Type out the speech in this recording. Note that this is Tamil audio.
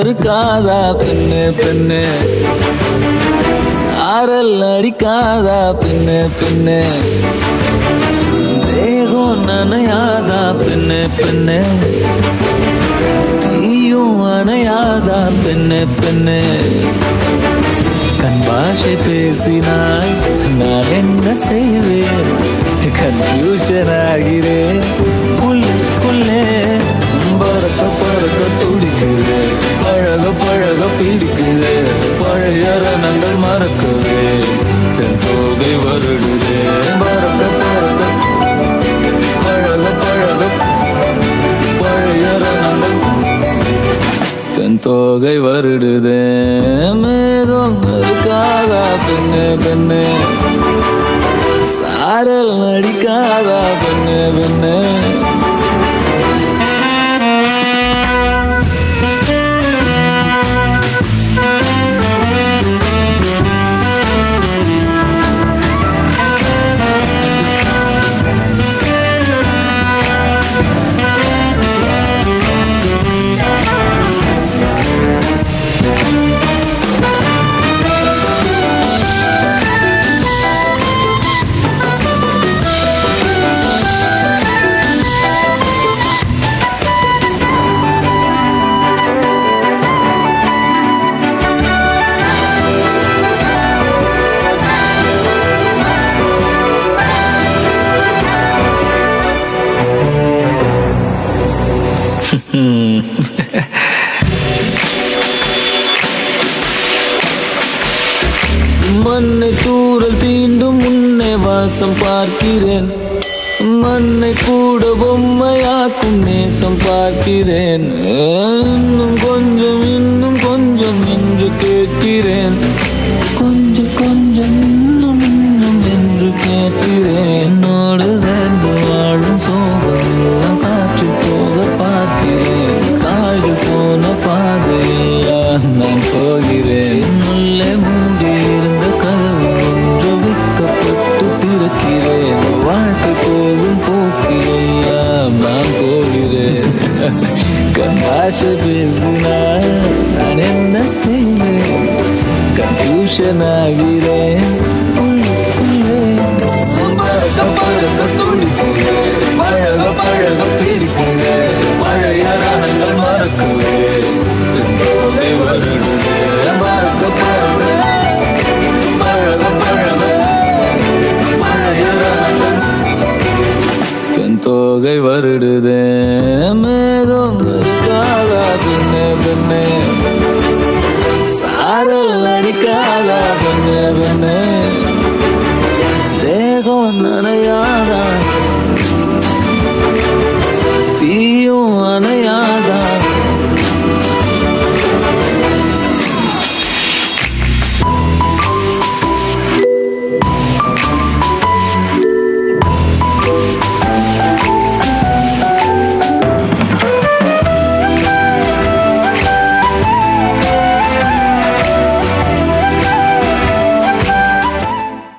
இருக்காதா பெண்ணு பெண்ணு, சாரல் அடிக்காதா பெண்ணு பெண்ணு, தேகம் நனையாதா பெண்ணு பெண்ணு, தீயும் அணையாதா பெண்ணு பெண்ணு. கண் பாஷை பேசினால் நான் என்ன செய்வேன், கன்ஃபியூஷன் ஆகிறேன் உள்ளே. பறக்க பறக்க துடிக்குது, பழக பழக பிடிக்குது, பழைய ரணங்கள் மறக்குது, என் தோகை வருடுது. பறக்க பறக்க பழக பழக பழைய ரணங்கள் என் தோகை வருடுது. மேகம் இருக்காதா பெண்ணு பெண்ணு, சாரல் அடிக்காதா பெண்ணு பெண்ணு. மண்ணை தூரல் தீண்டும் முன்னே வாசம் பார்க்கிறேன், மண்ணை கூட பொம்மையாக்கும் நேசம் பார்க்கிறேன். இன்னும் கொஞ்சம் என்று கேட்கிறேன், கொஞ்சம் கொஞ்சம் இன்னும் என்று கேட்கிறேன். என்னோடு சேர்ந்து வாழும் சோகம் காற்று போக பார்க்கிறேன், கால்கள் போன பாதையெல்லாம் நான் போகிறேன். உள்ளே மூடி இருந்த கதவு ஒன்று விற்கப்பட்டு திறக்கிறேன், வாழ்க்கை போகும் போக்கிலெல்லாம் நான் போகிறேன். கண்ணாசை பேசினால் நான் என்ன செய்வேன், கன்ஃபியூஷன் ஆகிறேன் உள்ளே. பழக பழக துடிக்கிறேன், பழக பழக பிடிக்கிறேன், பழைய ரணங்கள் மறக்குவேன், என் தோகை வருடுது. பறக்க பழக பழக பழக பழைய ரணங்கள் என் தோகை வருடுது. மேகம் இருக்காதா பெண்ணு பெண்ணு, சாரல் அடிக்காதா பெண்ணு பெண்ணு, தேகம் நனையாதா தீயும்